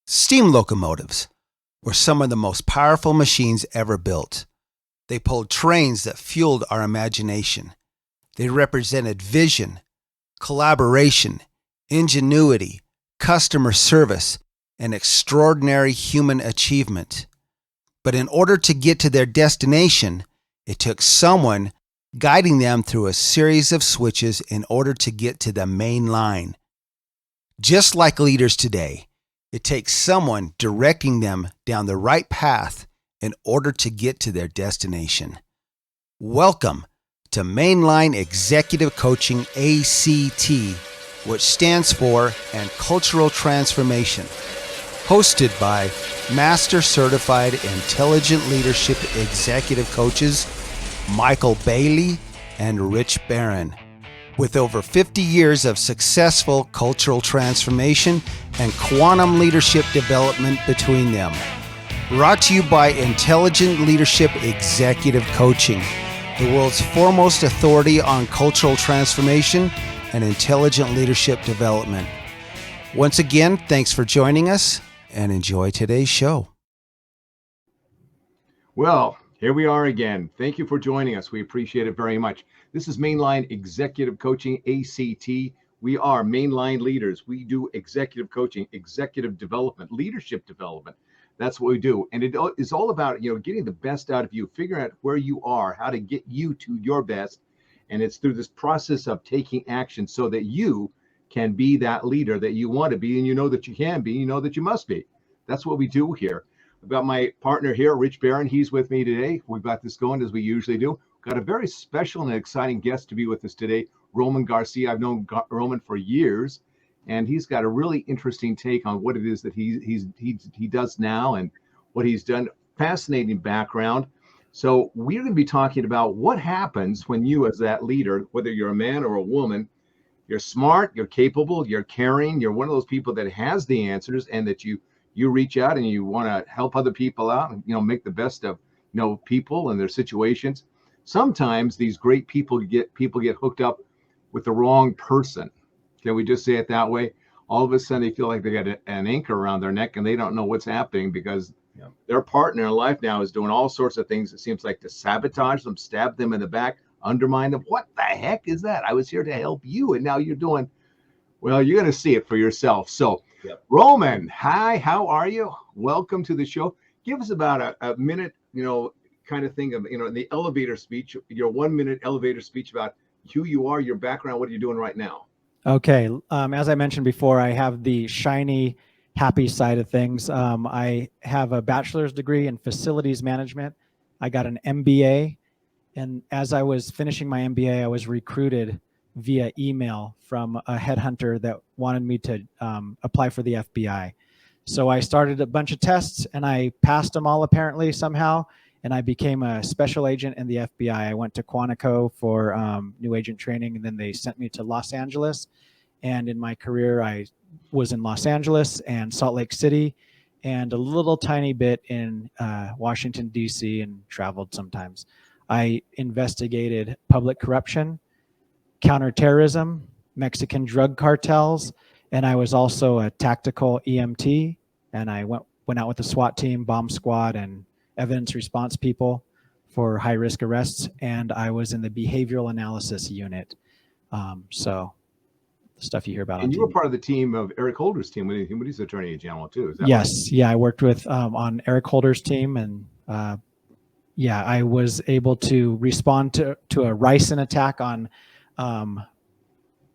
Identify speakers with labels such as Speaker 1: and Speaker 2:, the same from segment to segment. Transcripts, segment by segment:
Speaker 1: Steam locomotives were some of the most powerful machines ever built. They pulled trains that fueled our imagination. They represented vision, collaboration, ingenuity, customer service, and extraordinary human achievement. But in order to get to their destination, it took someone guiding them through a series of switches in order to get to the main line. Just like leaders today, it takes someone directing them down the right path in order to get to their destination. Welcome to Mainline Executive Coaching ACT, which stands for and Cultural Transformation, hosted by Master Certified Intelligent Leadership Executive Coaches Maikel Bailey and Rich Barron, with over 50 years of successful cultural transformation and quantum leadership development between them. Brought to you by Intelligent Leadership Executive Coaching, the world's foremost authority on cultural transformation and intelligent leadership development. Once again, thanks for joining us and enjoy today's show.
Speaker 2: Well, here we are again. Thank you for joining us. We appreciate it very much. This is Mainline Executive Coaching ACT. We are mainline leaders. We do executive coaching, executive development, leadership development. That's what we do. And it is all about, getting the best out of you, figuring out where you are, how to get you to your best. And it's through this process of taking action so that you can be that leader that you want to be, and you know that you can be, you know that you must be. That's what we do here. I've got my partner here, Rich Barron. He's with me today. We've got this going as we usually do. Got a very special and exciting guest to be with us today, Roman Garcia. I've known Roman for years, and he's got a really interesting take on what it is that he does now and what he's done. Fascinating background. So we're going to be talking about what happens when you, as that leader, whether you're a man or a woman, you're smart, you're capable, you're caring, you're one of those people that has the answers, and that you reach out and you want to help other people out and, make the best of, people and their situations. Sometimes these great people get hooked up with the wrong person. Can we just say it that way? All of a sudden they feel like they got an anchor around their neck and they don't know what's happening because their partner in life now is doing all sorts of things, it seems like, to sabotage them, stab them in the back, undermine them. What the heck is that? I was here to help you, and now you're doing, well, you're going to see it for yourself. So, Roman, hi, how are you? Welcome to the show. Give us about a minute, kind of thing of, the elevator speech, your 1 minute elevator speech about who you are, your background, what are you doing right now?
Speaker 3: Okay. As I mentioned before, I have the shiny, happy side of things. I have a bachelor's degree in facilities management. I got an MBA. And as I was finishing my MBA, I was recruited via email from a headhunter that wanted me to apply for the FBI. So I started a bunch of tests and I passed them all apparently somehow. And I became a special agent in the FBI. I went to Quantico for new agent training, and then they sent me to Los Angeles. And in my career, I was in Los Angeles and Salt Lake City and a little tiny bit in Washington, D.C. and traveled sometimes. I investigated public corruption, counterterrorism, Mexican drug cartels, and I was also a tactical EMT. And I went out with the SWAT team, bomb squad, and evidence response people for high-risk arrests. And I was in the behavioral analysis unit. So the stuff you hear about.
Speaker 2: And you were part of the team of Eric Holder's team when he's Attorney General too. Is that
Speaker 3: yes. Right? Yeah, I worked with on Eric Holder's team, and I was able to respond to a ricin attack on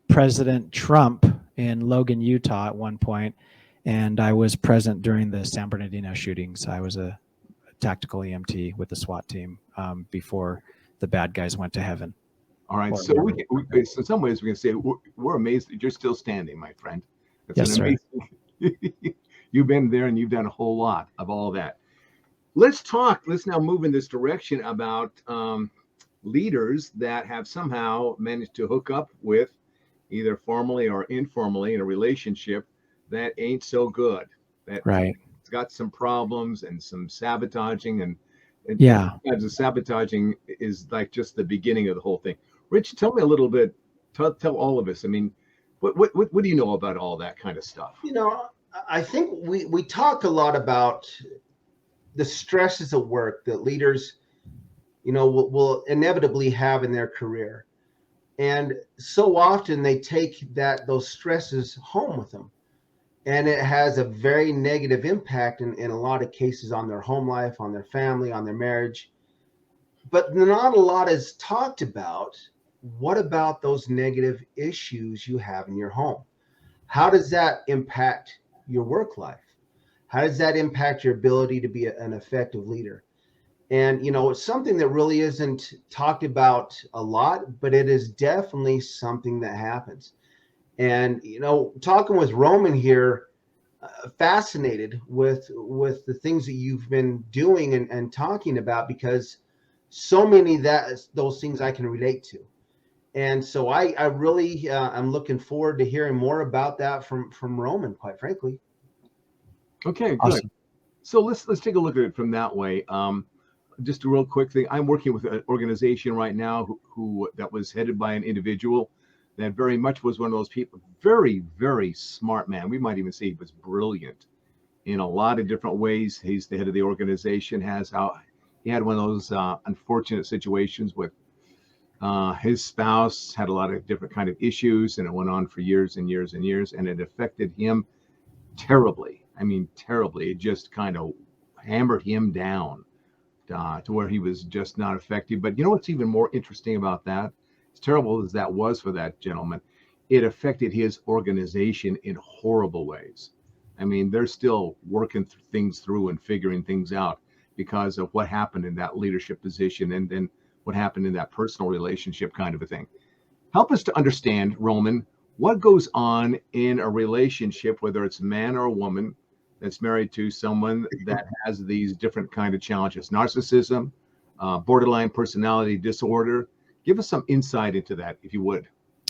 Speaker 3: President Trump in Logan, Utah at one point, and I was present during the San Bernardino shootings. I was a tactical EMT with the SWAT team before the bad guys went to heaven.
Speaker 2: All right, so we in some ways we can say we're amazed that you're still standing, my friend.
Speaker 3: That's yes,
Speaker 2: sir. You've been there and you've done a whole lot of all that. Let's now move in this direction about leaders that have somehow managed to hook up with, either formally or informally, in a relationship that ain't so good. That
Speaker 3: right.
Speaker 2: It's got some problems and some sabotaging, and the sabotaging is like just the beginning of the whole thing. Rich, tell me a little bit. Tell all of us. I mean, what do you know about all that kind of stuff?
Speaker 4: I think we talk a lot about the stresses at work that leaders, will inevitably have in their career. And so often they take those stresses home with them. And it has a very negative impact in a lot of cases on their home life, on their family, on their marriage. But not a lot is talked about. What about those negative issues you have in your home? How does that impact your work life? How does that impact your ability to be an effective leader? And, it's something that really isn't talked about a lot, but it is definitely something that happens. And, talking with Roman here, fascinated with the things that you've been doing and talking about, because so many those things I can relate to. And so I really I'm looking forward to hearing more about that from Roman, quite frankly.
Speaker 2: Okay, good.
Speaker 3: Awesome.
Speaker 2: So let's take a look at it from that way. Just a real quick thing. I'm working with an organization right now who that was headed by an individual that very much was one of those people. Very, very smart man. We might even say he was brilliant in a lot of different ways. He's the head of the organization. He had one of those unfortunate situations with his spouse, had a lot of different kind of issues, and it went on for years and years and years, and it affected him terribly. I mean, terribly. It just kind of hammered him down to where he was just not effective. But you know what's even more interesting about that? As terrible as that was for that gentleman, it affected his organization in horrible ways. I mean, they're still working things through and figuring things out because of what happened in that leadership position and then what happened in that personal relationship kind of a thing. Help us to understand, Roman, what goes on in a relationship, whether it's a man or a woman that's married to someone that has these different kind of challenges, narcissism, borderline personality disorder. Give us some insight into that, if you would.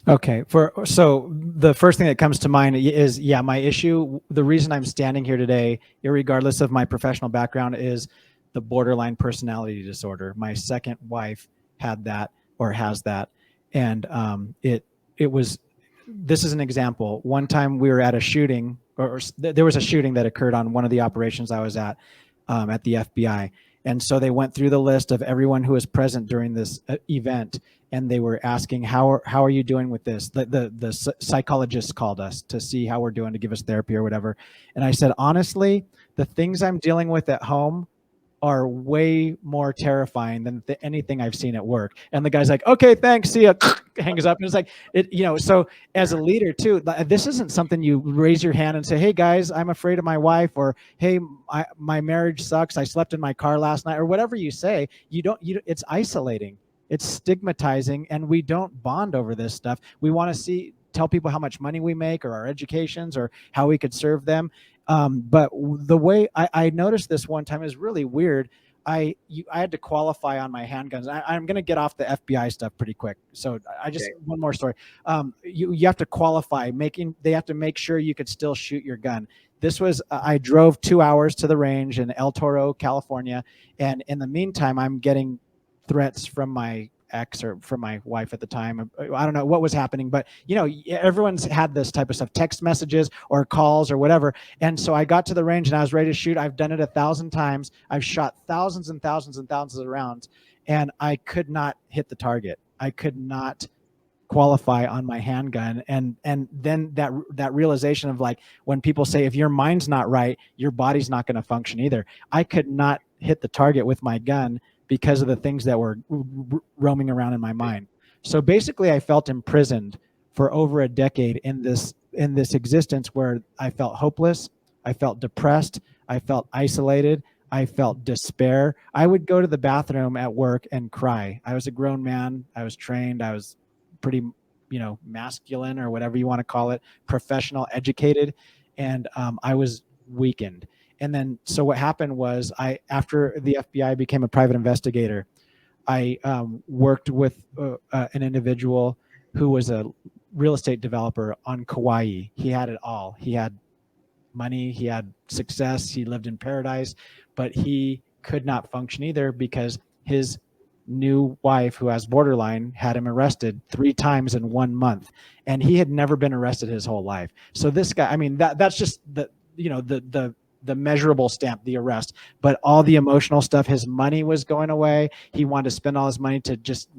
Speaker 3: Okay. So the first thing that comes to mind is, my issue, the reason I'm standing here today, irregardless of my professional background, is the borderline personality disorder. My second wife had that, or has that. And this is an example. One time we were at a shooting, or there was a shooting that occurred on one of the operations I was at the FBI. And so they went through the list of everyone who was present during this event, and they were asking, how are you doing with this? The psychologist called us to see how we're doing, to give us therapy or whatever. And I said, honestly, the things I'm dealing with at home are way more terrifying than anything I've seen at work. And the guy's like, okay, thanks, see ya, hangs up. And it's like, so as a leader too, this isn't something you raise your hand and say, hey guys, I'm afraid of my wife, or hey, my marriage sucks, I slept in my car last night, or whatever you say. It's isolating, it's stigmatizing, and we don't bond over this stuff. We want to tell people how much money we make, or our educations, or how we could serve them. But the way I noticed this one time is really weird. I had to qualify on my handguns. I'm going to get off the FBI stuff pretty quick. So one more story. You have to qualify, they have to make sure you could still shoot your gun. This was, I drove 2 hours to the range in El Toro, California. And in the meantime, I'm getting threats from my ex, or from my wife at the time. I don't know what was happening, but everyone's had this type of stuff, text messages or calls or whatever. And so I got to the range and I was ready to shoot. I've done it 1,000 times. I've shot thousands and thousands and thousands of rounds, and I could not hit the target. I could not qualify on my handgun. And then that realization of, like, when people say, if your mind's not right, your body's not going to function either. I could not hit the target with my gun because of the things that were roaming around in my mind. So basically I felt imprisoned for over a decade in this existence where I felt hopeless, I felt depressed, I felt isolated, I felt despair. I would go to the bathroom at work and cry. I was a grown man, I was trained, I was pretty, masculine, or whatever you want to call it, professional, educated, and I was weakened. And then, so what happened was, after the FBI became a private investigator, I worked with an individual who was a real estate developer on Kauai. He had it all. He had money, he had success, he lived in paradise, but he could not function either because his new wife, who has borderline, had him arrested 3 times in 1 month, and he had never been arrested his whole life. So this guy, I mean, that's just the measurable stamp, the arrest, but all the emotional stuff, his money was going away. He wanted to spend all his money to just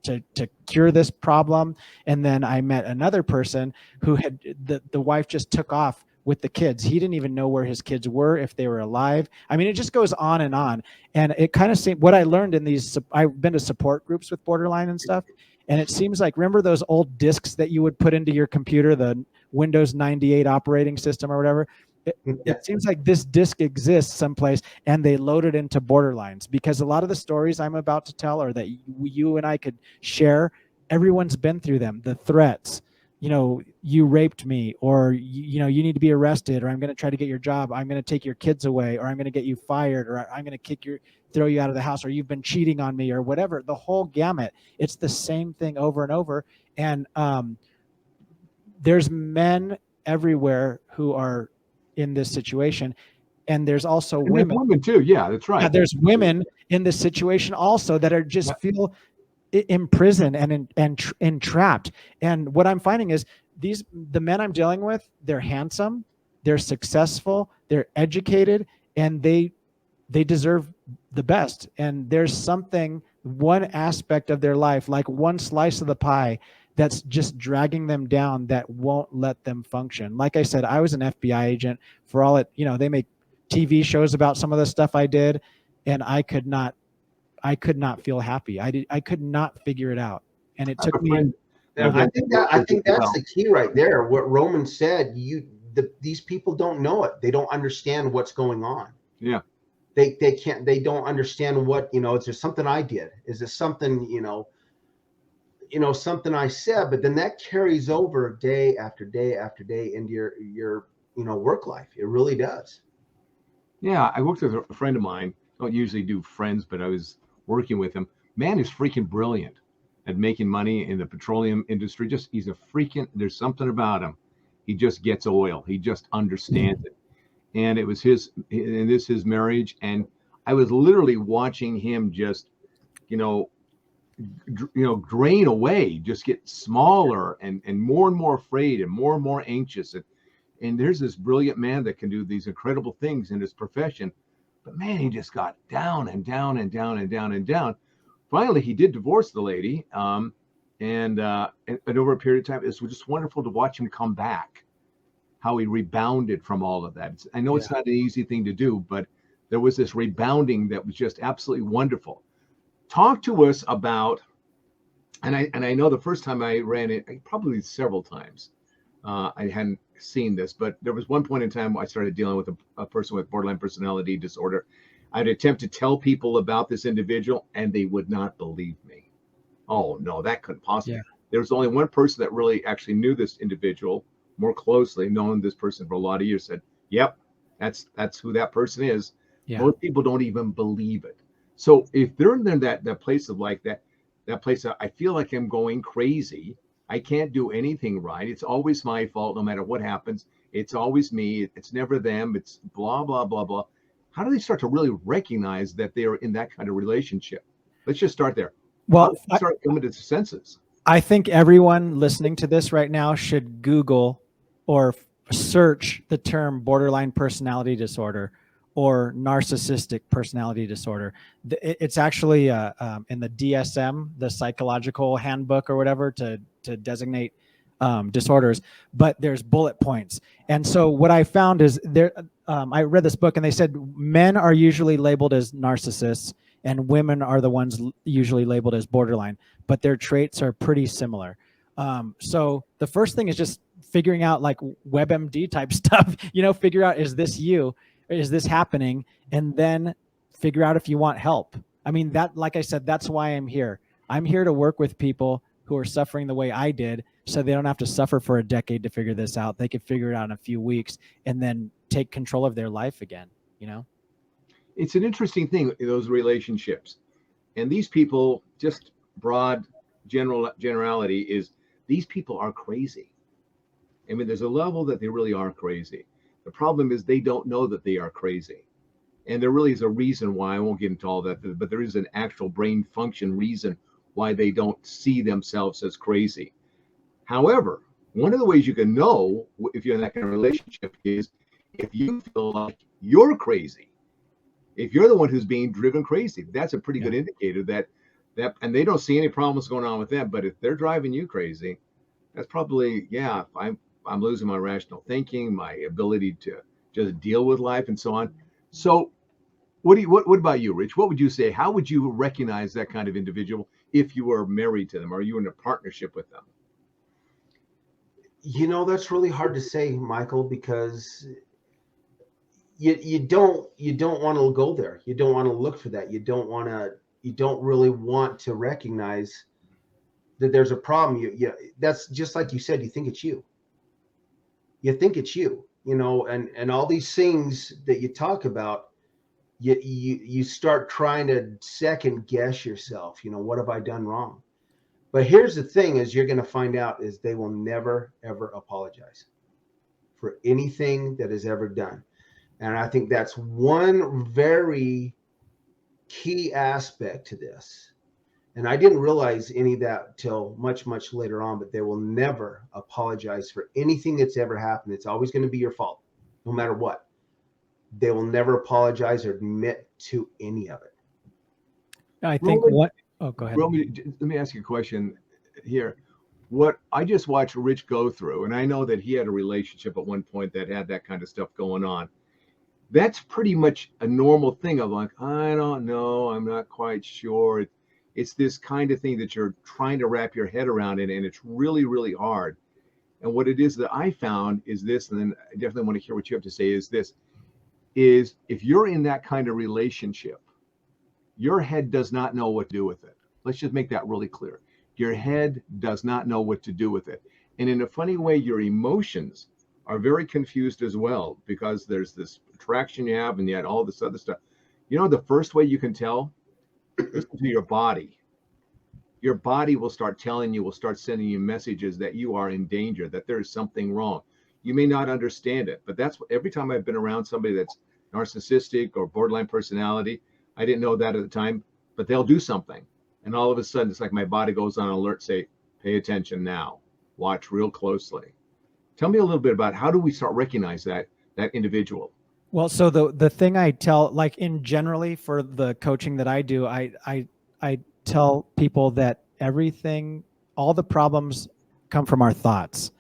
Speaker 3: to cure this problem. And then I met another person who had the wife just took off with the kids. He didn't even know where his kids were, if they were alive. I mean, it just goes on and on. And it kind of seemed, what I learned in these, I've been to support groups with borderline and stuff. And it seems like, remember those old discs that you would put into your computer, the Windows 98 operating system or whatever? It seems like this disc exists someplace and they load it into borderlines, because a lot of the stories I'm about to tell, or that you and I could share, everyone's been through them. The threats, you raped me, or, you need to be arrested, or I'm going to try to get your job. I'm going to take your kids away, or I'm going to get you fired, or I'm going to throw you out of the house, or you've been cheating on me, or whatever, the whole gamut. It's the same thing over and over. And there's men everywhere who are in this situation, and there's also
Speaker 2: women too. Yeah, that's right.
Speaker 3: Yeah, there's women in this situation also that are just feel imprisoned and entrapped. And what I'm finding is the men I'm dealing with, they're handsome, they're successful, they're educated, and they deserve the best. And there's one aspect of their life, like one slice of the pie, that's just dragging them down, that won't let them function. Like I said, I was an FBI agent. For all they make TV shows about some of the stuff I did, and I could not feel happy. I could not figure it out. And it took me.
Speaker 4: I think that's the key right there. What Roman said, these people don't know it. They don't understand what's going on.
Speaker 2: Yeah.
Speaker 4: They don't understand what, is there something I did? Is there something, something I said? But then that carries over day after day after day into your work life. It really does.
Speaker 2: Yeah, I worked with a friend of mine. I don't usually do friends, but I was working with him. Man is freaking brilliant at making money in the petroleum industry. There's something about him. He just gets oil. He just understands it. And it was his marriage. And I was literally watching him just, drain away, just get smaller and more afraid and more anxious. And there's this brilliant man that can do these incredible things in his profession. But man, he just got down and down and down and down and down. Finally, he did divorce the lady. And over a period of time, it was just wonderful to watch him come back, how he rebounded from all of that. I know it's not an easy thing to do, but there was this rebounding that was just absolutely wonderful. Talk to us about, and I know the first time I ran it, probably several times, I hadn't seen this, but there was one point in time I started dealing with a person with borderline personality disorder. I'd attempt to tell people about this individual and they would not believe me. Oh no, that couldn't possibly. Yeah. There was only one person that really actually knew this individual more closely, known this person for a lot of years, said, yep, that's who that person is. Yeah. Most people don't even believe it. So if they're in that place of like that place, I feel like I'm going crazy. I can't do anything right. It's always my fault, no matter what happens. It's always me. It's never them. It's blah, blah, blah, blah. How do they start to really recognize that they are in that kind of relationship? Let's just start there.
Speaker 3: Well,
Speaker 2: start coming to the senses.
Speaker 3: I think everyone listening to this right now should Google or search the term borderline personality disorder or narcissistic personality disorder. It's actually in the DSM, the psychological handbook or whatever, to designate disorders, but there's bullet points. And so what I found is I read this book and they said men are usually labeled as narcissists and women are the ones usually labeled as borderline, but their traits are pretty similar. So the first thing is just figuring out, like WebMD type stuff, figure out, is this you? Is this happening? And then figure out if you want help. I mean, like I said, that's why I'm here. I'm here to work with people who are suffering the way I did, so they don't have to suffer for a decade to figure this out. They can figure it out in a few weeks and then take control of their life again,
Speaker 2: It's an interesting thing, those relationships. And these people, just broad generality is, these people are crazy. I mean, there's a level that they really are crazy. The problem is they don't know that they are crazy. And there really is a reason why. I won't get into all that, but there is an actual brain function reason why they don't see themselves as crazy. However, one of the ways you can know if you're in that kind of relationship is if you feel like you're crazy, if you're the one who's being driven crazy, that's a pretty good indicator that and they don't see any problems going on with them. But if they're driving you crazy, that's probably, yeah, I'm losing my rational thinking, my ability to just deal with life and so on. So what about you, Rich? What would you say? How would you recognize that kind of individual if you were married to them? Or are you in a partnership with them?
Speaker 4: You know, that's really hard to say, Maikel, because you don't want to go there. You don't want to look for that. You don't really want to recognize that there's a problem. That's just like you said, you think it's you. You think it's you, and all these things that you talk about, you start trying to second guess yourself. What have I done wrong? But here's the thing, is you're going to find out is they will never, ever apologize for anything that is ever done. And I think that's one very key aspect to this. And I didn't realize any of that till much, much later on, but they will never apologize for anything that's ever happened. It's always going to be your fault, no matter what. They will never apologize or admit to any of it.
Speaker 3: I think oh, go ahead.
Speaker 2: Roman, let me ask you a question here. What I just watched Rich go through, and I know that he had a relationship at one point that had that kind of stuff going on. That's pretty much a normal thing of like, I don't know, I'm not quite sure. It's this kind of thing that you're trying to wrap your head around it, and it's really, really hard. And what it is that I found is this, and then I definitely want to hear what you have to say, is this, is if you're in that kind of relationship, your head does not know what to do with it. Let's just make that really clear. Your head does not know what to do with it. And in a funny way, your emotions are very confused as well, because there's this attraction you have and yet all this other stuff. The first way you can tell is to your body. Your body will start telling you, will start sending you messages that you are in danger, that there is something wrong. You may not understand it, but that's what, every time I've been around somebody that's narcissistic or borderline personality, I didn't know that at the time, but they'll do something. And all of a sudden, it's like my body goes on alert, say, pay attention now, watch real closely. Tell me a little bit about how do we start recognize that individual?
Speaker 3: Well, so the thing I tell, like in generally for the coaching that I do, I tell people that everything, all the problems come from our thoughts,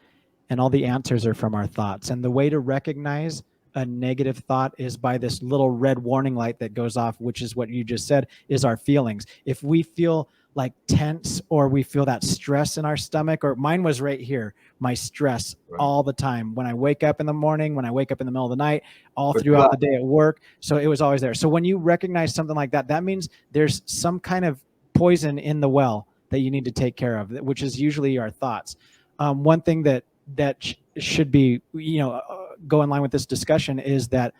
Speaker 3: and all the answers are from our thoughts. And the way to recognize a negative thought is by this little red warning light that goes off, which is what you just said, is our feelings. If we feel like tense, or we feel that stress in our stomach, or mine was right here, my stress all the time. When I wake up in the morning, when I wake up in the middle of the night, all throughout the day at work. So it was always there. So when you recognize something like that, that means there's some kind of poison in the well that you need to take care of, which is usually our thoughts. One thing that should be, go in line with this discussion is that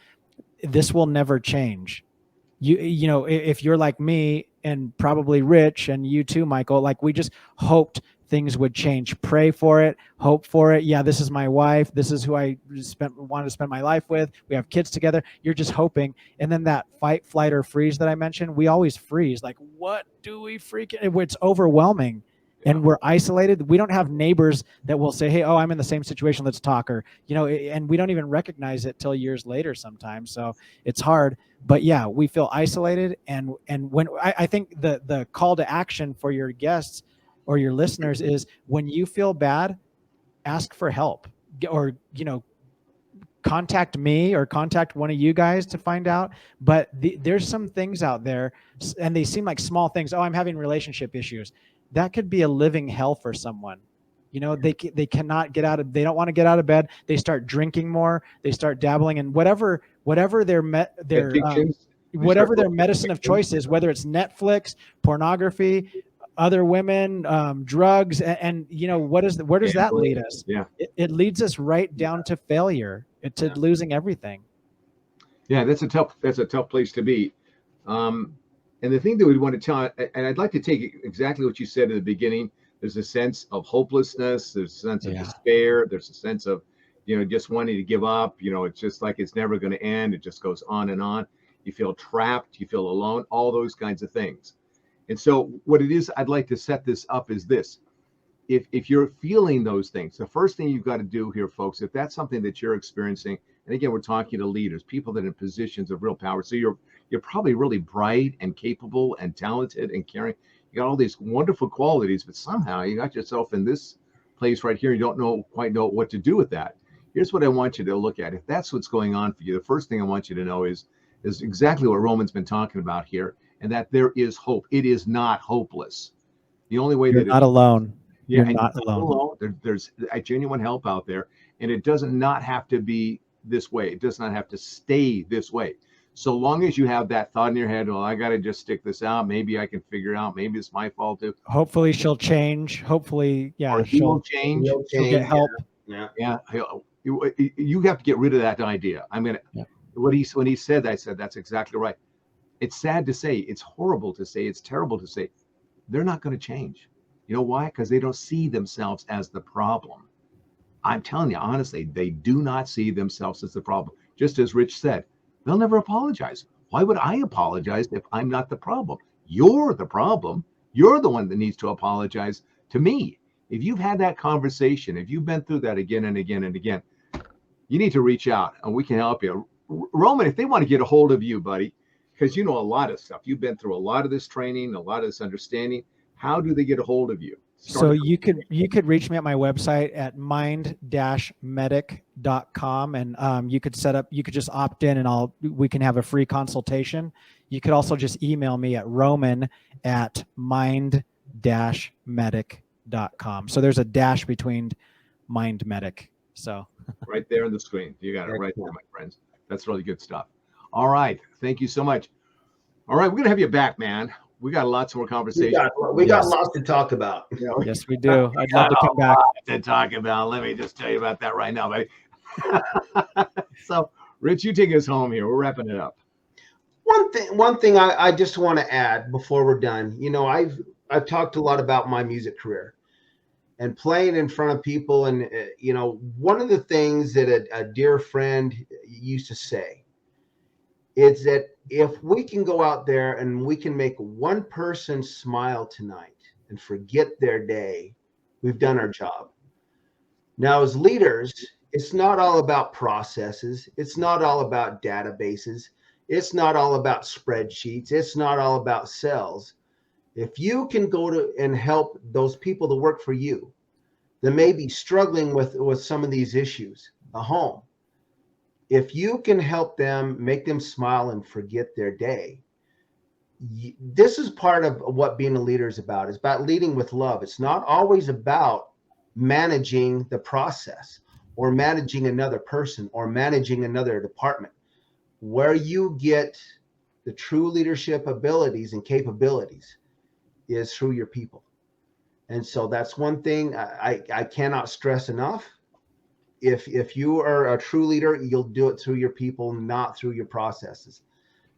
Speaker 3: this will never change. If you're like me and probably Rich and you too, Maikel, like we just hoped things would change. Pray for it, hope for it. Yeah, this is my wife. This is who I wanted to spend my life with. We have kids together. You're just hoping. And then that fight, flight, or freeze that I mentioned, we always freeze. Like, what do we it's overwhelming. And we're isolated. We don't have neighbors that will say, hey, oh, I'm in the same situation, let's talk. Or, and we don't even recognize it till years later sometimes. So it's hard. But yeah, we feel isolated. And when I think the call to action for your guests or your listeners is, when you feel bad, ask for help, or, contact me or contact one of you guys to find out. But there's some things out there, and they seem like small things. Oh, I'm having relationship issues. That could be a living hell for someone. They cannot get out of, they don't want to get out of bed. They start drinking more. They start dabbling in whatever their medicine of choice is, whether it's Netflix, pornography, other women, drugs, and where does that lead us?
Speaker 2: Yeah,
Speaker 3: it leads us right down to failure, to losing everything.
Speaker 2: Yeah, that's a tough place to be. And the thing that we want to tell, and I'd like to take exactly what you said in the beginning. There's a sense of hopelessness. There's a sense of despair. There's a sense of, just wanting to give up. It's just like it's never going to end. It just goes on and on. You feel trapped. You feel alone. All those kinds of things. And so what it is, I'd like to set this up is this. if you're feeling those things, the first thing you've got to do here, folks, if that's something that you're experiencing, and again, we're talking to leaders, people that are in positions of real power. So you're probably really bright and capable and talented and caring. You got all these wonderful qualities, but somehow you got yourself in this place right here. You don't quite know what to do with that. Here's what I want you to look at. If that's what's going on for you, the first thing I want you to know is exactly what Roman's been talking about here, and that there is hope. It is not hopeless. The only way
Speaker 3: You're not alone.
Speaker 2: Yeah,
Speaker 3: You're not alone.
Speaker 2: There's a genuine help out there, and it doesn't not have to be this way. It does not have to stay this way. So long as you have that thought in your head, well, I got to just stick this out. Maybe I can figure it out. Maybe it's my fault too.
Speaker 3: Hopefully she'll change. Hopefully, yeah,
Speaker 2: she'll change.
Speaker 3: She'll get help.
Speaker 2: Yeah. You have to get rid of that idea. When he said that, I said, that's exactly right. It's sad to say, it's horrible to say, it's terrible to say, they're not going to change. You know why? Because they don't see themselves as the problem. I'm telling you, honestly, they do not see themselves as the problem. Just as Rich said, they'll never apologize. Why would I apologize if I'm not the problem? You're the problem. You're the one that needs to apologize to me. If you've had that conversation, if you've been through that again and again and again, you need to reach out and we can help you. Roman, if they want to get a hold of you, buddy, because you know a lot of stuff, you've been through a lot of this training, a lot of this understanding. How do they get a hold of you?
Speaker 3: So you could reach me at my website at mind-medic.com, and you could just opt in and we can have a free consultation. You could also just email me at roman@mind-medic.com. So there's a dash between Mind Medic. So
Speaker 2: right there on the screen. You got it right there, my friends. That's really good stuff. All right. Thank you so much. All right. We're going to have you back, man. We got lots more conversation.
Speaker 4: We got lots to talk about.
Speaker 3: Yes, we do. I'd love to come back.
Speaker 2: To talk about. Let me just tell you about that right now, buddy. So, Rich, you take us home here. We're wrapping it up.
Speaker 4: One thing I just want to add before we're done. You know, I've talked a lot about my music career and playing in front of people, and you know, one of the things that a dear friend used to say is that if we can go out there and we can make one person smile tonight and forget their day, we've done our job. Now, as leaders, it's not all about processes. It's not all about databases. It's not all about spreadsheets. It's not all about sales. If you can go to and help those people that work for you that may be struggling with some of these issues, a home, if you can help them, make them smile and forget their day, this is part of what being a leader is about. It's about leading with love. It's not always about managing the process or managing another person or managing another department. Where you get the true leadership abilities and capabilities is through your people. And so that's one thing I cannot stress enough. If you are a true leader, you'll do it through your people, not through your processes.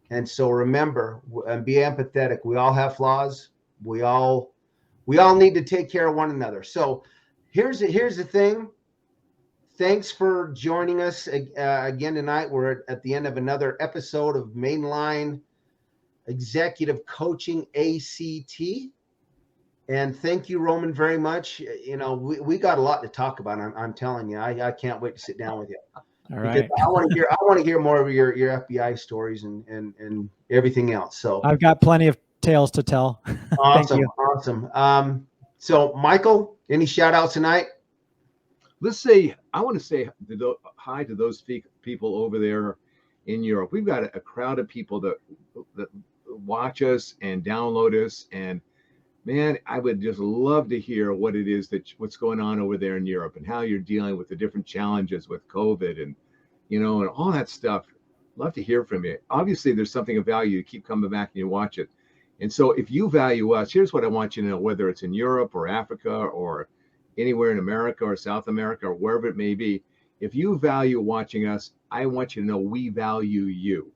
Speaker 4: And so remember, and be empathetic. We all have flaws. We all need to take care of one another. So here's the thing. Thanks for joining us again tonight. We're at the end of another episode of Mainline Executive Coaching ACT. And thank you, Roman, very much. You know, we got a lot to talk about. I'm telling you, I can't wait to sit down with you.
Speaker 3: All right.
Speaker 4: I want to hear more of your FBI stories and everything else. So
Speaker 3: I've got plenty of tales to tell.
Speaker 4: Awesome.
Speaker 3: Thank you.
Speaker 4: Awesome. So Maikel, any shout outs tonight?
Speaker 2: I want to say hi to those people over there in Europe. We've got a crowd of people that watch us and download us, and man, I would just love to hear what it is what's going on over there in Europe and how you're dealing with the different challenges with COVID and, you know, and all that stuff. Love to hear from you. Obviously, there's something of value. You keep coming back and you watch it. And so if you value us, here's what I want you to know, whether it's in Europe or Africa or anywhere in America or South America or wherever it may be. If you value watching us, I want you to know we value you.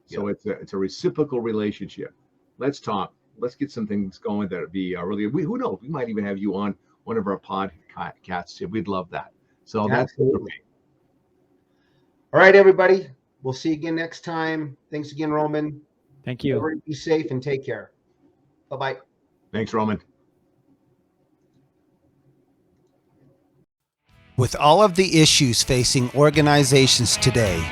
Speaker 2: So it's a reciprocal relationship. Let's talk. Let's get some things going that would be really, who knows, we might even have you on one of our podcasts. We'd love that. So
Speaker 4: Absolutely. All right, everybody. We'll see you again next time. Thanks again, Roman.
Speaker 3: Thank you.
Speaker 4: Everybody be safe and take care. Bye-bye.
Speaker 2: Thanks, Roman.
Speaker 1: With all of the issues facing organizations today,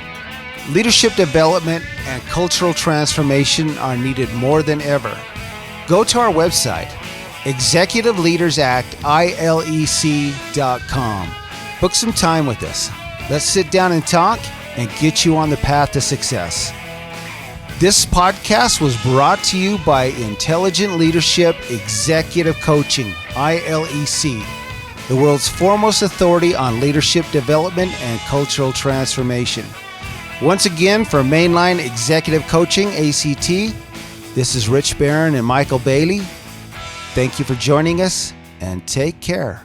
Speaker 1: leadership development and cultural transformation are needed more than ever. Go to our website, executiveleadersactilec.com. Book some time with us. Let's sit down and talk and get you on the path to success. This podcast was brought to you by Intelligent Leadership Executive Coaching, ILEC, the world's foremost authority on leadership development and cultural transformation. Once again, for Mainline Executive Coaching ACT, this is Rich Barron and Maikel Bailey. Thank you for joining us, and take care.